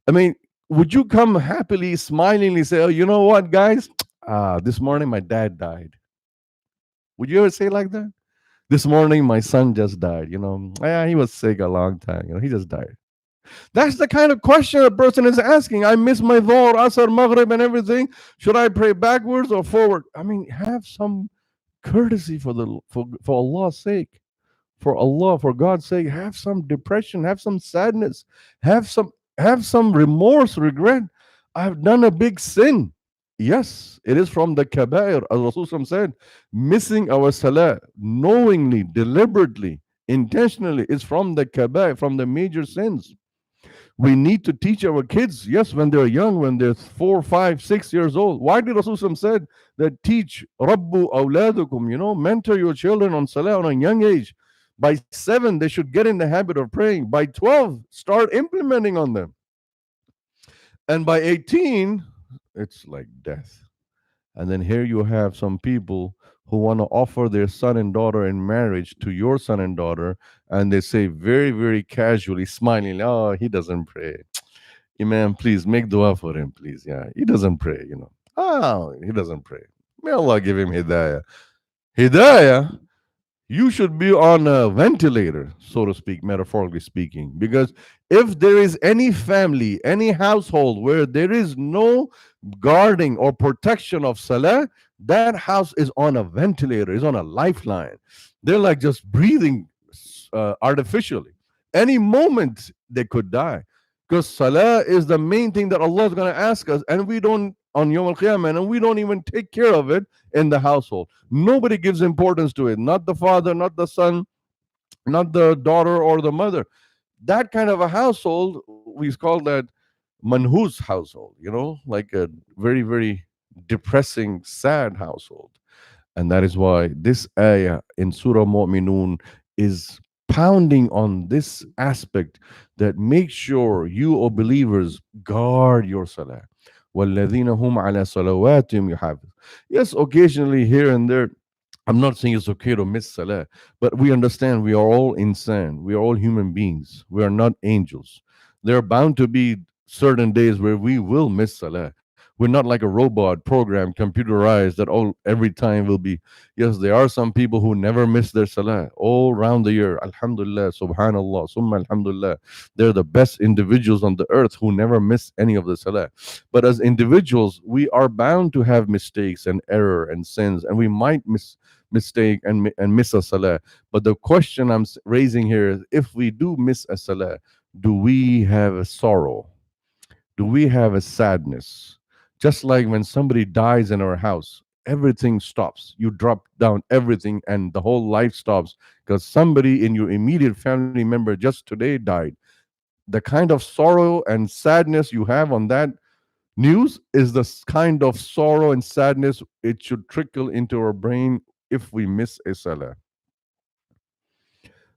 I mean, would you come happily, smilingly say, oh, you know what, guys? This morning my dad died. Would you ever say like that? This morning my son just died. Yeah, he was sick a long time. He just died. That's the kind of question a person is asking. I miss my Dhuhr, Asr, Maghrib, and everything. Should I pray backwards or forward? I mean, have some courtesy for Allah's sake. For Allah, for God's sake, have some depression, have some sadness, have some have some remorse, regret. I've done a big sin. Yes, it is from the kabair, as Rasul said, missing our salah knowingly, deliberately, intentionally is from the kabair, from the major sins. We need to teach our kids, yes, when they're young, when they're 4, 5, 6 years old. Why did Rasul said that teach Rabbu awladukum, mentor your children on salah on a young age. By 7, they should get in the habit of praying. By 12, start implementing on them. And by 18, it's like death. And then here you have some people who want to offer their son and daughter in marriage to your son and daughter, and they say very, very casually, smiling, "Oh, he doesn't pray. Imam, please make dua for him, please. Yeah, he doesn't pray. Oh, he doesn't pray. May Allah give him hidayah." Hidayah, you should be on a ventilator, so to speak, metaphorically speaking. Because if there is any family, any household where there is no guarding or protection of salah, that house is on a ventilator, is on a lifeline. They're like just breathing artificially. Any moment they could die. Because salah is the main thing that Allah is going to ask us, and we don't, on Yawm al-Qiyamah, and we don't even take care of it in the household. Nobody gives importance to it. Not the father, not the son, not the daughter or the mother. That kind of a household, we call that manhus household, like a very, very depressing, sad household. And that is why this ayah in Surah Mu'minun is pounding on this aspect, that make sure you, O believers, guard your salah. وَالَّذِينَ هُمْ عَلَى صَلَوَاتِهِمْ يُحَافِظُونَ. Yes, occasionally here and there, I'm not saying it's okay to miss salah, but we understand we are all insan. We are all human beings. We are not angels. There are bound to be certain days where we will miss salah. We're not like a robot program, computerized, that all every time will be. Yes, there are some people who never miss their salah all around the year. Alhamdulillah, subhanallah, summa alhamdulillah. They're the best individuals on the earth who never miss any of the salah. But as individuals, we are bound to have mistakes and error and sins, and we might mistake and miss a salah. But the question I'm raising here is, if we do miss a salah, do we have a sorrow? Do we have a sadness? Just like when somebody dies in our house, everything stops. You drop down everything and the whole life stops because somebody in your immediate family member just today died. The kind of sorrow and sadness you have on that news is the kind of sorrow and sadness it should trickle into our brain if we miss a salah.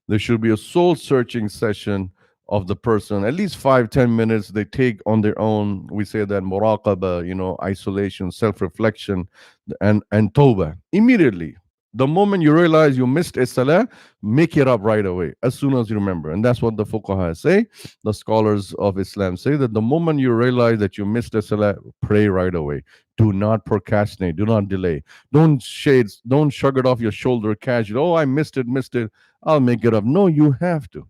There should be a soul searching session of the person, at least 5-10 minutes they take on their own. We say that muraqabah, isolation, self-reflection, and tawbah. Immediately, the moment you realize you missed a salah, make it up right away, as soon as you remember. And that's what the fuqaha say. The scholars of Islam say that the moment you realize that you missed a salah, pray right away. Do not procrastinate. Do not delay. Don't shrug it off your shoulder casually. Oh, I missed it. I'll make it up. No, you have to.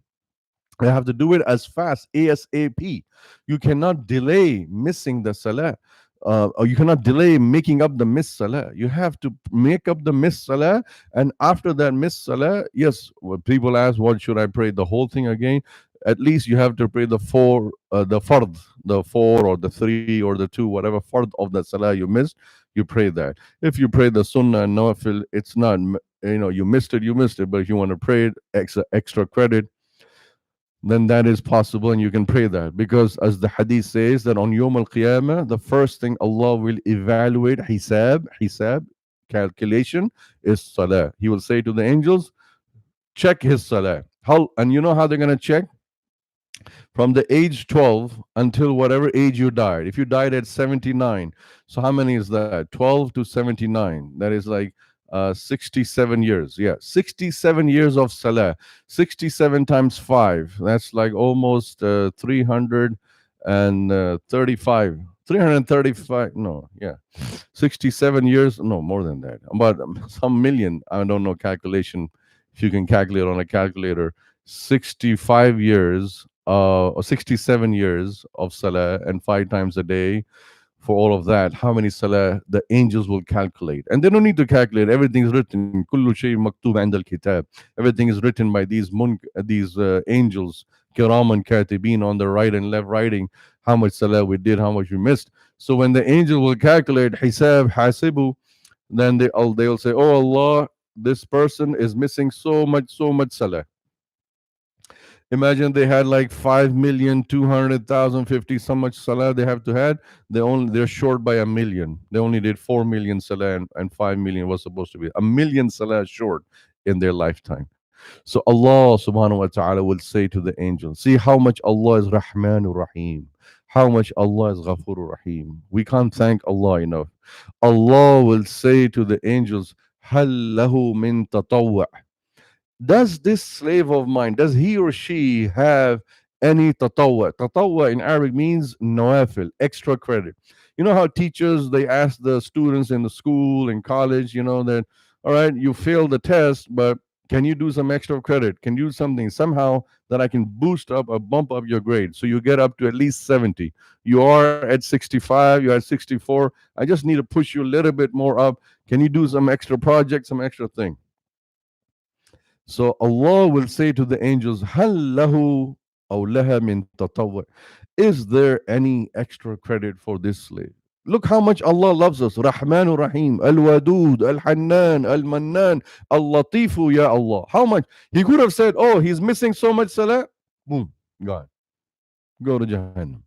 You have to do it as fast, ASAP. You cannot delay missing the salah. Or you cannot delay making up the missed salah. You have to make up the missed salah, and after that missed salah, yes, when people ask, what should I pray? The whole thing again? At least you have to pray the fard, the 4 or the 3 or the 2, whatever fard of the salah you missed, you pray that. If you pray the sunnah and nawafil, it's not, you missed it. But if you want to pray it, extra credit, then that is possible, and you can pray that. Because as the hadith says, that on Yawm al-Qiyamah, the first thing Allah will evaluate, hisab, calculation, is salah. He will say to the angels, check his salah. And you know how they're going to check? From the age 12 until whatever age you died. If you died at 79, so how many is that? 12 to 79. That is like 67 years. Yeah, 67 years of salah. 67 times 5. That's like almost 335. 335. No, yeah. 67 years. No, more than that. About some million. I don't know calculation. If you can calculate on a calculator. 65 years or 67 years of salah and 5 times a day, for all of that, how many salah the angels will calculate. And they don't need to calculate. Everything is written. Kullu shay maktub 'inda al-kitab. Everything is written by these angels, kiraman katibin, on the right and left, writing how much salah we did, how much we missed. So when the angel will calculate hisab, hasibu, then they'll say, "Oh Allah, this person is missing so much salah." Imagine they had like 5,200,050, so much salah they have to had. They're short by a million. They only did 4 million salah, and 5 million was supposed to be a million salah short in their lifetime. So Allah subhanahu wa ta'ala will say to the angels, see how much Allah is Rahmanur Rahim, how much Allah is Ghafurur Rahim. We can't thank Allah enough. Allah will say to the angels, Hal lahu min tatawwa'. Does this slave of mine, does he or she have any tatawwa? Tatawwa in Arabic means nawafil, extra credit. You know how teachers, they ask the students in the school and college, that, all right, you failed the test, but can you do some extra credit? Can you do something somehow that I can boost up or bump up your grade so you get up to at least 70? You are at 65, you're at 64. I just need to push you a little bit more up. Can you do some extra project, some extra thing? So Allah will say to the angels, Hal lahu aw laha min tatawwa'. Is there any extra credit for this slave? Look how much Allah loves us. Rahmanur Rahim, Al-Wadud, Al-Hannan, Al-Mannan, Al-Latifu, Ya Allah. How much? He could have said, oh, he's missing so much salah. Boom, gone. Go to Jahannam.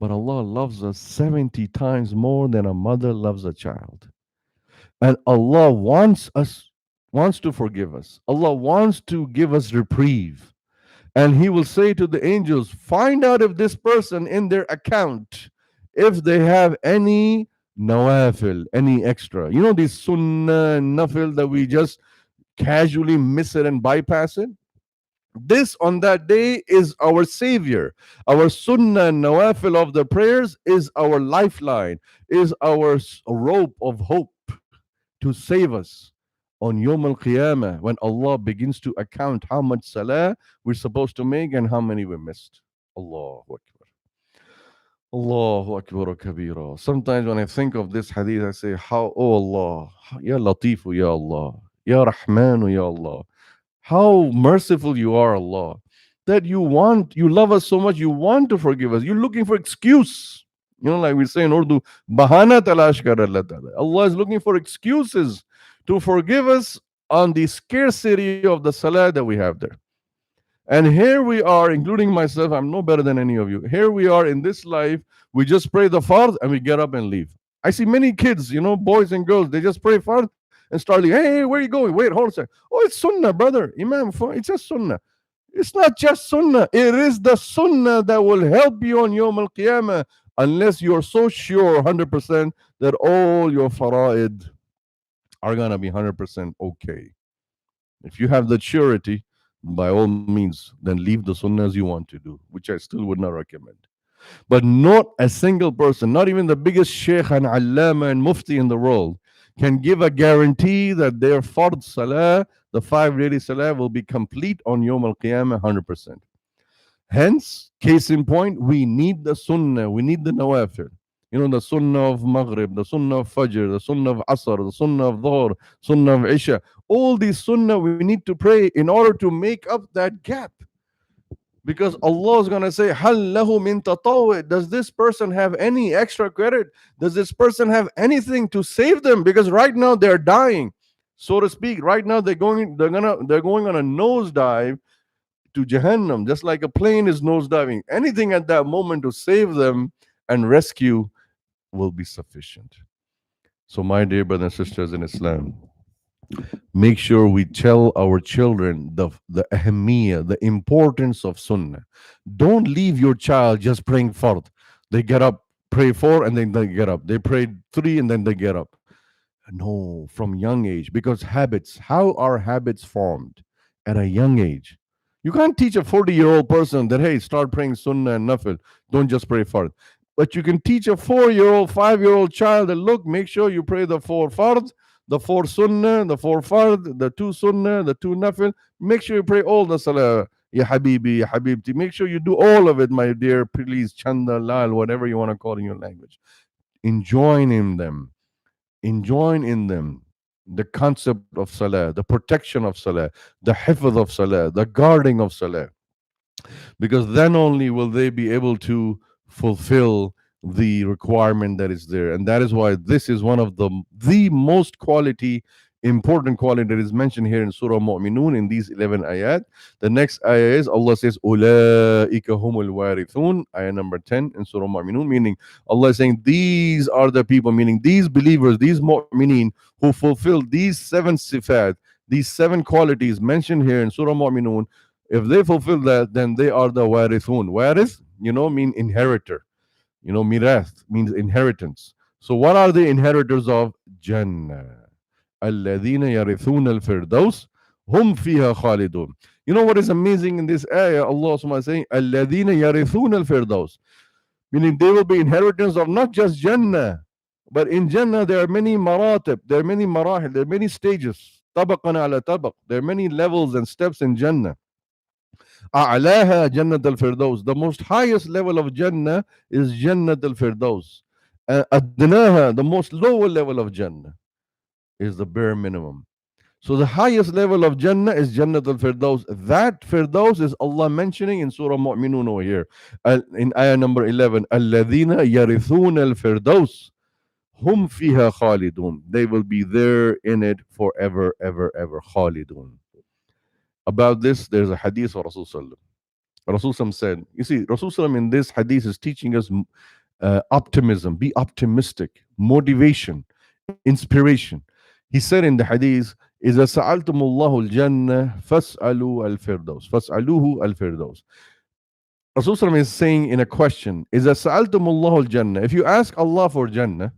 But Allah loves us 70 times more than a mother loves a child. And Allah wants to forgive us. Allah wants to give us reprieve. And He will say to the angels, find out if this person in their account, if they have any nawafil, any extra. You know these sunnah and nafil that we just casually miss it and bypass it? This on that day is our savior. Our sunnah and nawafil of the prayers is our lifeline, is our rope of hope to save us on Yawm al-Qiyamah, when Allah begins to account how much salah we're supposed to make and how many we missed. Allahu Akbar. Allahu Akbar kabira. Sometimes when I think of this hadith, I say, oh Allah, Ya Latifu, Ya Allah, Ya Rahmanu, Ya Allah. How merciful you are, Allah. That you love us so much, you want to forgive us. You're looking for excuse. Like we say in Urdu, bahana talash kar Allah Ta'ala. Allah is looking for excuses to forgive us on the scarcity of the salah that we have there. And here we are, including myself, I'm no better than any of you. Here we are in this life, we just pray the fard and we get up and leave. I see many kids, boys and girls, they just pray fard and start leaving. Hey, where are you going? Wait, hold on a second. Oh, it's sunnah, brother. Imam, it's just sunnah. It's not just sunnah. It is the sunnah that will help you on Yawm al-Qiyamah, unless you're so sure 100% that all your fara'id are going to be 100% okay. If you have the surety, by all means, then leave the sunnah as you want to do, which I still would not recommend. But not a single person, not even the biggest sheikh and allama and mufti in the world, can give a guarantee that their fard salah, the 5 daily salah, will be complete on Yawm al-Qiyamah 100%. Hence, case in point, we need the sunnah, we need the nawafil. The sunnah of Maghrib, the sunnah of Fajr, the sunnah of Asr, the sunnah of Dhuhr, sunnah of Isha. All these sunnah we need to pray in order to make up that gap. Because Allah is going to say, Hal lahu min tatawwi'. Does this person have any extra credit? Does this person have anything to save them? Because right now they're dying, so to speak. Right now they're going on a nosedive to Jahannam, just like a plane is nosediving. Anything at that moment to save them and rescue will be sufficient. So, my dear brothers and sisters in Islam, make sure we tell our children the ahamiyah, the importance of sunnah. Don't leave your child just praying fard. They get up, pray 4, and then they get up. They pray 3, and then they get up. No, from young age, because habits, how are habits formed? At a young age. You can't teach a 40-year-old person that, hey, start praying sunnah and nafil. Don't just pray fard. But you can teach a 4-year-old, 5-year-old child that, look, make sure you pray the 4 fard, the 4 sunnah, the 4 fard, the 2 sunnah, the 2 nafil. Make sure you pray all the salah. Ya Habibi, Ya Habibti. Make sure you do all of it, my dear. Please, Chanda, Lal, whatever you want to call in your language. Enjoin in them. Enjoin in them the concept of salah, the protection of salah, the hifz of salah, the guarding of salah, because then only will they be able to fulfill the requirement that is there. And that is why this is one of the most quality important quality that is mentioned here in Surah Mu'minun in these 11 ayat. The next ayah is Allah says ulaika humul warithun, ayah number 10 in Surah Mu'minun, meaning Allah is saying these are the people, meaning these believers, these mu'mineen who fulfill these 7 sifat, these 7 qualities mentioned here in Surah Mu'minun. If they fulfill that, then they are the warithun. Warith, mean inheritor. Mirath means inheritance. So what are the inheritors of Jannah? الَّذِينَ يَرِثُونَ الْفِرْدَوْسِ هُمْ فِيهَا خَالِدُونَ. You know what is amazing in this ayah? Allah subhanahu wa ta'ala is saying, الَّذِينَ يَرِثُونَ الْفِرْدَوْسِ, meaning they will be inheritors of not just Jannah, but in Jannah there are many maratib, there are many marahil, there are many stages. طَبَقًا عَلَى طَبَق. There are many levels and steps in Jannah. أعلاها جنة الفردوس. The most highest level of Jannah is Jannat al-Firdaus. أدناها, the most lower level of Jannah, is the bare minimum. So the highest level of Jannah is Jannat al-Firdaus. That Firdaus is Allah mentioning in Surah Mu'minun over here. In ayah number 11, الَّذِينَ يَرِثُونَ الْفِرْدَوْسِ هُمْ فِيهَا خَالِدُونَ. They will be there in it forever, ever, ever. خالدون. About this, there's a hadith of Rasulullah. Rasulullah said, you see, Rasulullah in this hadith is teaching us optimism, be optimistic, motivation, inspiration. He said in the hadith, إِذَا سَأَلْتُمُ اللَّهُ الْجَنَّةِ فَاسْأَلُوا الْفِرْدَوْسِ فَاسْأَلُوهُ الْفِرْدَوْسِ. Rasulullah is saying in a question, إِذَا سَأَلْتُمُ اللَّهُ الْجَنَّةِ, if you ask Allah for Jannah,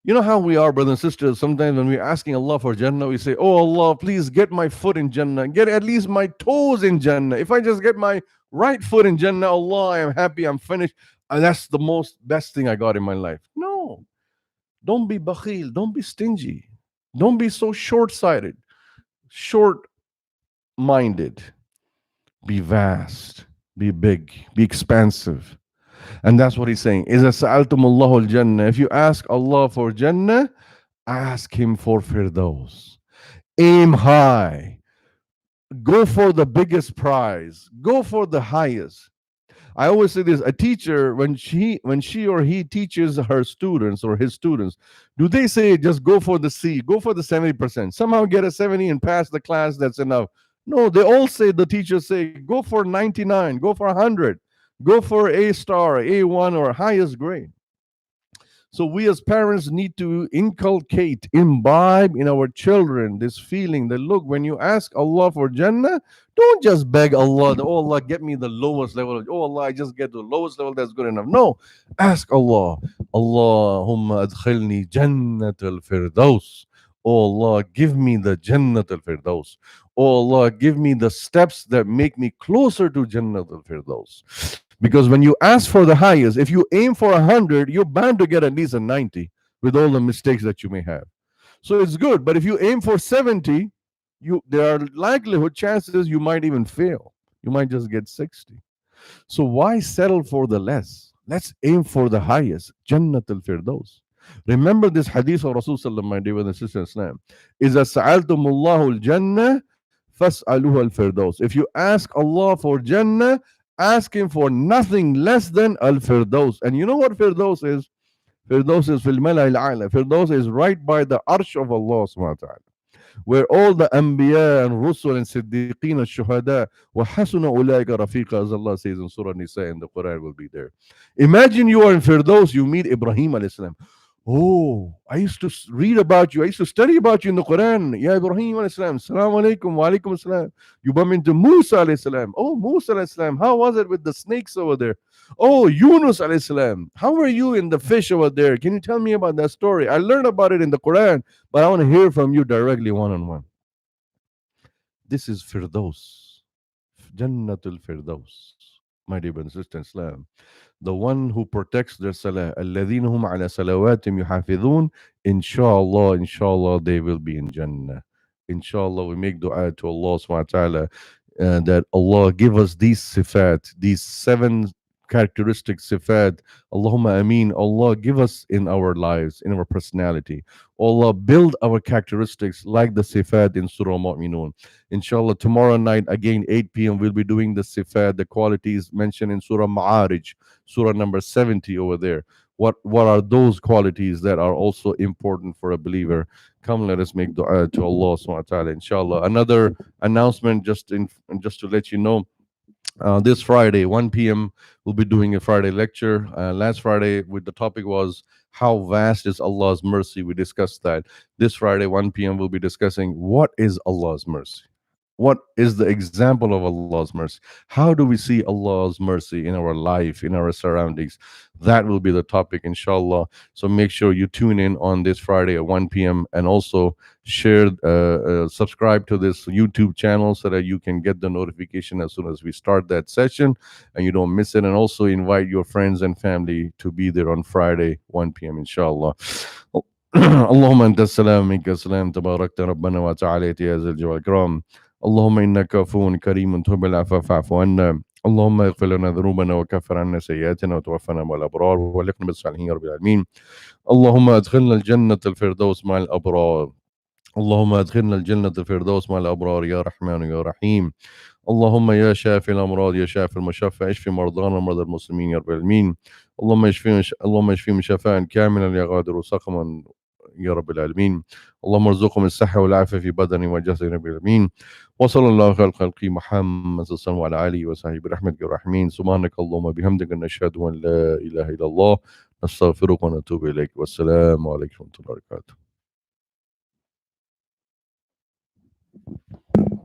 you know how we are, brothers and sisters, sometimes when we're asking Allah for Jannah, we say, oh Allah, please get my foot in Jannah, get at least my toes in Jannah. If I just get my right foot in Jannah, Allah, I am happy, I'm finished. And that's the best thing I got in my life. No, don't be bakhil, don't be stingy, don't be so short-sighted, short-minded. Be vast, be big, be expansive. And that's what he's saying. إِذَا سَأَلْتُمُ اللَّهُ الْجَنَّةِ, if you ask Allah for Jannah, ask Him for Firdaus. Aim high. Go for the biggest prize. Go for the highest. I always say this, a teacher, when she or he teaches her students or his students, do they say just go for the C, go for the 70%, somehow get a 70 and pass the class, that's enough? No, they all say, the teachers say, go for 99, go for 100, go for A star, A1, or highest grade. So we as parents need to inculcate, imbibe in our children this feeling that, look, when you ask Allah for Jannah, don't just beg Allah, oh Allah, get me the lowest level. Oh Allah, I just get the lowest level, that's good enough. No, ask Allah, Allahumma adkhilni Jannat al-Firdaus. Oh Allah, give me the Jannat al-Firdaus. Oh Allah, give me the steps that make me closer to Jannat al-Firdaus. Because when you ask for the highest, if you aim for 100, you're bound to get at least a 90 with all the mistakes that you may have. So it's good. But if you aim for 70, there are likelihood, chances you might even fail. You might just get 60. So why settle for the less? Let's aim for the highest. Jannat al-Firdaus. Remember this hadith of Rasulullah, my dear brothers and sisters in Islam. إِذَا سَأَلْتُمُ اللَّهُ الْجَنَّةِ فَاسْأَلُوهُ الْفِرْدَوْسِ. If you ask Allah for Jannah, ask Him for nothing less than al-Firdaus. And you know what Firdaus is? Firdaus is fil mala'il a'la. Firdaus is right by the arsh of Allah subhanahu wa ta'ala, where all the anbiya and rusul and siddiqeen and shuhada wa hasuna ulaika rafiqa, as Allah says in Surah Nisa in the Quran, will be there. Imagine you are in Firdaus, you meet Ibrahim alayhi salam. Oh, I used to read about you. I used to study about you in the Quran. Ya Ibrahim alayhi salam. Assalamu alaikum wa alaikum assalam. You bump into Musa alayhi salam. Oh, Musa alayhi salam. How was it with the snakes over there? Oh, Yunus alayhi salam. How were you in the fish over there? Can you tell me about that story? I learned about it in the Quran, but I want to hear from you directly, one-on-one. This is Firdaus. Jannatul Firdaus. My dear brothers and sisters in Islam, the one who protects their salah, الَّذِينَ هُمْ عَلَى صَلَوَاتِهِمْ يُحَافِظُونَ, inshallah, they will be in Jannah. Inshallah, we make dua to Allah subhanahu wa ta'ala. that Allah give us these sifat, these 7 characteristic sifat. Allahumma ameen. Allah give us in our lives, in our personality. Allah build our characteristics like the sifat in Surah Mu'minun. Inshallah, tomorrow night again 8 p.m. we'll be doing the sifat, the qualities mentioned in Surah Ma'arij, Surah number 70 over there. What are those qualities that are also important for a believer? Come, let us make dua to Allah subhanahu wa ta'ala, inshallah. Another announcement, just to let you know, this Friday, 1 p.m., we'll be doing a Friday lecture. Last Friday, the topic was how vast is Allah's mercy. We discussed that. This Friday, 1 p.m., we'll be discussing what is Allah's mercy. What is the example of Allah's mercy? How do we see Allah's mercy in our life, in our surroundings? That will be the topic, inshallah. So make sure you tune in on this Friday at 1 p.m. and also share, subscribe to this YouTube channel so that you can get the notification as soon as we start that session and you don't miss it. And also invite your friends and family to be there on Friday, 1 p.m. inshallah. اللهم انت السلام منك السلام تباركت ربنا وتعاليت يا ذا الجلال والإكرام. اللهم انك عفو كريم تحب العفو فاعف عنا. اللهم اغفر لنا ذنوبنا وكفر عنا سيئاتنا وتوفنا مع الابرار ولقنا بالصالحين يا رب العالمين. اللهم ادخلنا الجنة الفردوس مع الابرار. اللهم ادخلنا الجنة الفردوس مع الابرار يا رحمن يا رحيم. اللهم يا شافي الامراض يا شافي المشفى اشف مرضانا ومرضى المسلمين يا رب العالمين. اللهم اشفهم شفاء كاملا يا غادر سقما يا رب العالمين. اللهم ارزقهم الصحة والعافية في بدن وجسد يا رب العالمين. وصلى الله على خلقه محمد صلى الله عليه وسلم وعلى آله وصحبه برحمتك الرحمين. سبحانك اللهم بحمدك نشهد أن لا إله إلا الله نستغفرك ونتوب إليك. والسلام عليكم ورحمة الله وبركاته.